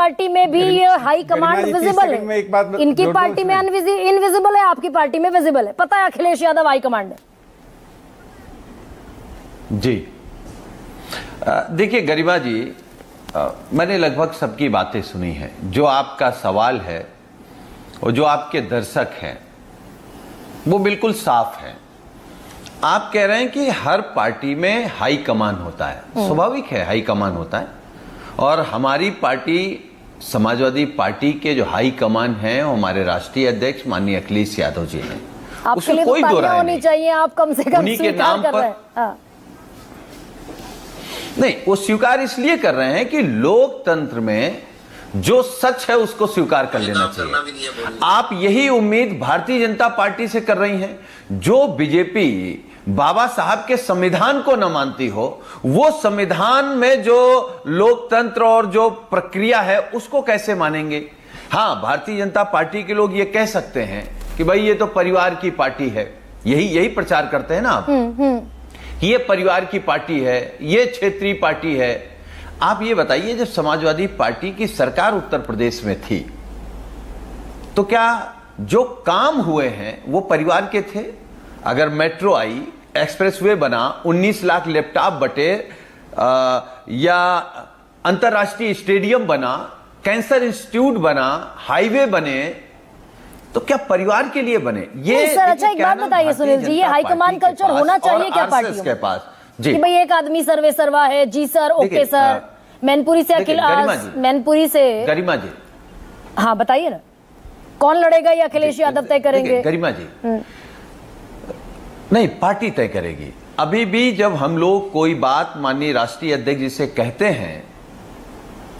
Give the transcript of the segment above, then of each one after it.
Party में भी ये हाई कमांड विजिबल है, इनकी पार्टी में इनविजिबल है, आपकी पार्टी में विजिबल है। पता है अखिलेश यादव हाई कमांड है। जी देखिए गरिमा जी, मैंने लगभग सबकी बातें सुनी हैं। जो आपका सवाल है और जो आपके दर्शक हैं वो बिल्कुल साफ है। आप कह रहे हैं कि हर पार्टी में हाई कमान होता है, स्वाभाविक है हाई कमान होता है, और हमारी पार्टी समाजवादी पार्टी के जो हाई कमान है वो हमारे राष्ट्रीय अध्यक्ष माननीय अखिलेश यादव जी हैं। आपके लिए कोई दो राय होनी चाहिए, आप कम से कम उन्हीं के नाम पर नहीं, वो स्वीकार इसलिए कर रहे हैं कि लोकतंत्र में जो सच है उसको स्वीकार कर लेना चाहिए। आप यही उम्मीद भारतीय जनता पार्टी से कर रही हैं। जो बीजेपी बाबा साहब के संविधान को न मानती हो, वो संविधान में जो लोकतंत्र और जो प्रक्रिया है उसको कैसे मानेंगे। हां, भारतीय जनता पार्टी के लोग ये कह सकते हैं कि भाई ये तो परिवार की पार्टी है, यही प्रचार करते हैं ना आप, ये परिवार की पार्टी है, ये क्षेत्रीय पार्टी है। आप ये बताइए, जब समाजवादी पार्टी की सरकार उत्तर प्रदेश में थी तो क्या जो काम हुए हैं वो परिवार के थे? अगर मेट्रो आई, एक्सप्रेसवे बना, 19 लाख लैपटॉप बटे, या अंतरराष्ट्रीय स्टेडियम बना, कैंसर इंस्टीट्यूट बना, हाईवे बने, तो क्या परिवार के लिए बने? ये सर, अच्छा एक बात बताइए सुनील जी, ये हाईकमान कल्चर होना चाहिए क्या पार्टी के पास? जी भाई, एक आदमी सर्वे सर्वा है। जी सर, ओके सर। मैनपुरी से मैनपुरी से गरिमा जी, हाँ बताइए ना, कौन लड़ेगा ये अखिलेश यादव तय करेंगे? गरिमा जी, नहीं, पार्टी तय करेगी। अभी भी जब हम लोग कोई बात माननीय राष्ट्रीय अध्यक्ष जी से कहते हैं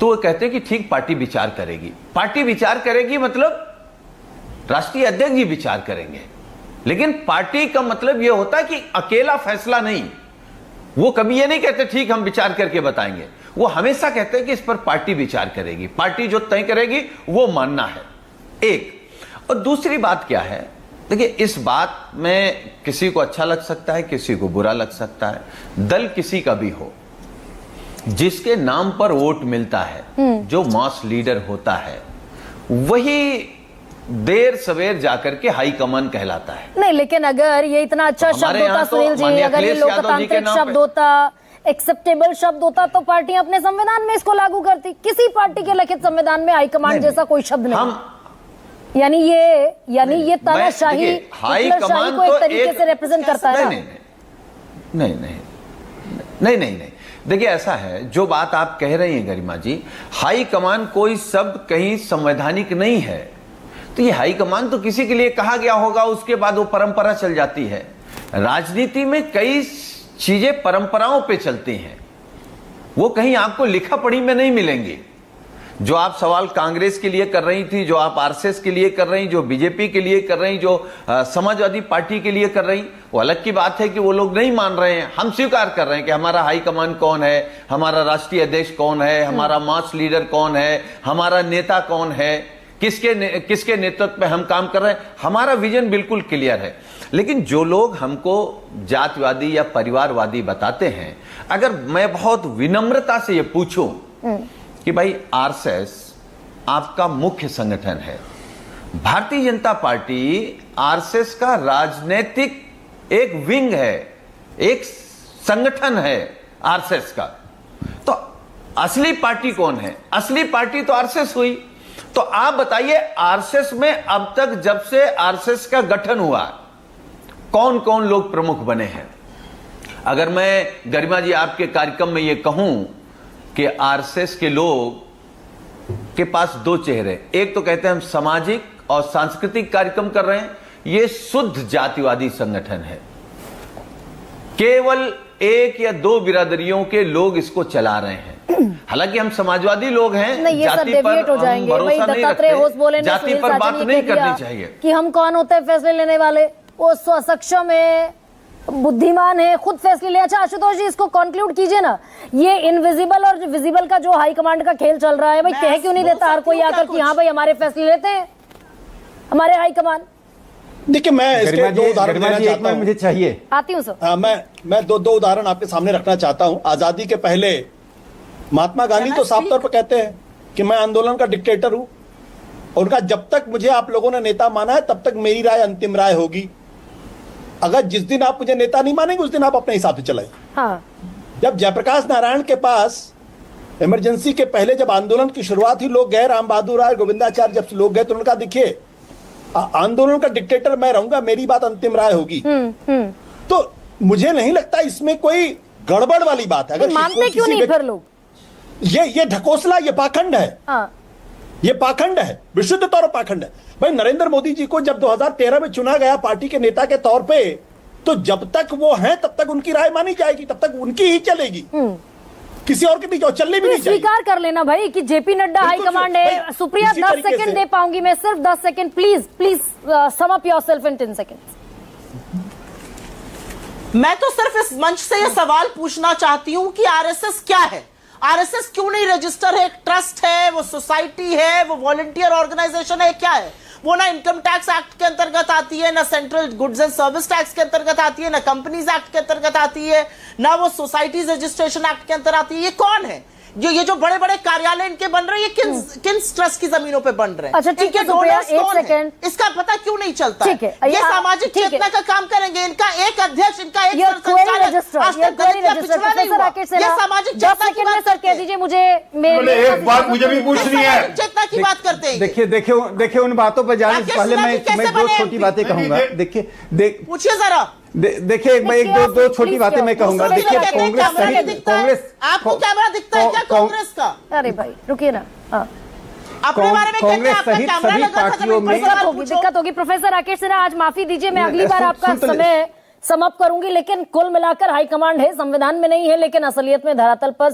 तो वो कहते हैं कि ठीक, पार्टी विचार करेगी। पार्टी विचार करेगी मतलब राष्ट्रीय अध्यक्ष जी विचार करेंगे, लेकिन पार्टी का मतलब यह होता है कि अकेला फैसला नहीं। वो कभी ये नहीं कहते ठीक हम विचार करके बताएंगे, वो हमेशा कहते हैं कि इस पर पार्टी विचार करेगी, पार्टी जो तय करेगी वो मानना है। एक और दूसरी बात क्या है, देखिए इस बात में किसी को अच्छा लग सकता है, किसी को बुरा लग सकता है। दल किसी का भी हो, जिसके नाम पर वोट मिलता है, जो मास लीडर होता है, वही देर सवेर जाकर के हाई कमान कहलाता है। नहीं, लेकिन अगर ये इतना अच्छा शब्द होता सुनील जी, अगर ये लोकतांत्रिक शब्द होता, एक्सेप्टेबल शब्द होता, तो पार्टी अपने संविधान में इसको लागू करती। किसी पार्टी के लिखित संविधान में हाईकमान जैसा कोई शब्द नहीं। यानी ये तानाशाही, हिटलरशाही को एक तरीके से रिप्रेजेंट करता है। नहीं, देखिए ऐसा है, जो बात आप कह रही हैं गरिमा जी, हाई कमान कोई शब्द कहीं संवैधानिक नहीं है। तो ये हाई कमान तो किसी के लिए कहा गया होगा, उसके बाद वो परंपरा चल जाती है। राजनीति में कई चीजें परंपराओं पे चलती हैं, वो कहीं आपको लिखा पढ़ी में नहीं मिलेंगी। जो आप सवाल कांग्रेस के लिए कर रही थी, जो आप आरएसएस के लिए कर रही, जो बीजेपी के लिए कर रही, जो समाजवादी पार्टी के लिए कर रही, वो अलग की बात है कि वो लोग नहीं मान रहे हैं। हम स्वीकार कर रहे हैं कि हमारा हाई कमान कौन है, हमारा राष्ट्रीय अध्यक्ष कौन है, हमारा मास लीडर कौन है, हमारा नेता कौन है, किसके नेतृत्व में हम काम कर रहे हैं, हमारा विजन बिल्कुल क्लियर है। लेकिन जो लोग हमको जातिवादी या परिवारवादी बताते हैं, अगर मैं बहुत विनम्रता से ये पूछूं कि भाई आरएसएस आपका मुख्य संगठन है, भारतीय जनता पार्टी आरएसएस का राजनीतिक एक विंग है, एक संगठन है आरएसएस का, तो असली पार्टी कौन है? असली पार्टी तो आरएसएस हुई। तो आप बताइए, आरएसएस में अब तक जब से आरएसएस का गठन हुआ, कौन कौन लोग प्रमुख बने हैं? अगर मैं गरिमा जी आपके कार्यक्रम में यह कहूं कि आरएसएस के लोग के पास दो चेहरे, एक तो कहते हैं हम सामाजिक और सांस्कृतिक कार्यक्रम कर रहे हैं, यह शुद्ध जातिवादी संगठन है। केवल एक या दो बिरादरियों के लोग इसको चला रहे हैं। हालांकि हम समाजवादी लोग हैं, जाति पर हम भरोसा नहीं रखते, जाति पर बात नहीं करनी चाहिए कि हम कौन होते हैं फैसले लेने वाले। वो स्वसक्षम है, बुद्धिमान है, खुद फैसले ले। अच्छा आशुतोष जी, इसको कंक्लूड कीजिए ना। ये इनविजिबल और विजिबल का जो हाई कमांड का खेल चल रहा है, भाई कह क्यों नहीं देता हर कोई आकर कि हाँ भाई हमारे फैसले लेते हैं हमारे हाई कमान? देखिए, मैं इसके दो उदाहरण देना चाहता हूं। मुझे चाहिए, आती हूं सर। मैं दो उदाहरण आपके सामने रखना चाहता हूं। आजादी के पहले महात्मा गांधी तो साफ तौर पर कहते हैं कि मैं आंदोलन का डिक्टेटर हूं। उनका जब तक मुझे आप लोगों ने नेता माना है तब तक मेरी राय अंतिम राय होगी। अगर जिस दिन आप मुझे नेता नहीं मानेंगे उस दिन आप अपने हिसाब से चलाएं। हाँ। जब जयप्रकाश नारायण के पास इमरजेंसी के पहले जब आंदोलन की शुरुआत हुई, लोग गए, राम बहादुर राय, गोविंदाचार्य जब लोग गए तो उन्होंने कहा देखिए आंदोलन का डिक्टेटर मैं रहूंगा, मेरी बात अंतिम राय होगी। तो मुझे नहीं लगता इसमें कोई गड़बड़ वाली बात है। अगर मानते क्यों नहीं फिर लोग? ये ढकोसला, ये पाखंड है। हाँ। ये पाखंड है, विशुद्ध तौर पर पाखंड है। भाई नरेंद्र मोदी जी को जब 2013 में चुना गया पार्टी के नेता के तौर पे, तो जब तक वो हैं तब तक उनकी राय मानी जाएगी, तब तक उनकी ही चलेगी, किसी और की नहीं, जो चलनी भी नहीं चाहिए। स्वीकार कर लेना भाई कि जेपी नड्डा हाईकमांड है। सुप्रिया 10 सेकंड दे पाऊंगी मैं, सिर्फ 10 second please please sum up yourself in 10 seconds. मैं तो सिर्फ इस मंच से यह सवाल पूछना चाहती हूं कि आरएसएस क्या है? आरएसएस क्यों नहीं रजिस्टर है? एक ट्रस्ट है, वो सोसाइटी है, वो वॉलंटियर ऑर्गेनाइजेशन है, क्या है वो? ना इनकम टैक्स एक्ट के अंतर्गत आती है, ना central goods and service tax के अंतर्गत आती है, ना कंपनीज एक्ट के अंतर्गत आती है, ना वो सोसाइटीज रजिस्ट्रेशन एक्ट के अंतर्गत आती है। ये कौन है? ये जो बड़े बड़े कार्यालय इनके बन रहे हैं, ये किन ट्रस्ट की जमीनों पे बन रहे हैं? अच्छा ठीक है सुप्रिया, एक सेकंड, इसका पता क्यों नहीं चलता? ठीक है, ये सामाजिक चेतना का काम करेंगे। इनका एक अध्यक्ष, इनका एक ये सामाजिक चेतना सर कह दीजिए मुझे। एक बात मुझे भी पूछनी है, चेतना की बात करते हैं। देखिए उन बातों पर जाने से पहले मैं दो छोटी बातें कहूंगा। देखिए पूछिए जरा। देखिए एक दो छोटी बातें मैं कहूंगा। देखिए कांग्रेस सहित कांग्रेस, आपको कैमरा दिखता है क्या कांग्रेस का? अरे भाई रुकिए ना। अपने बारे में कांग्रेस सहित सभी पार्टियों में दिक्कत होगी। प्रोफेसर राकेश सिन्हा, आज माफी दीजिए, मैं अगली बार आपका समय समाप्त करूंगी, लेकिन कुल मिलाकर हाईकमांड है, संविधान में नहीं है, लेकिन असलियत में धरातल पर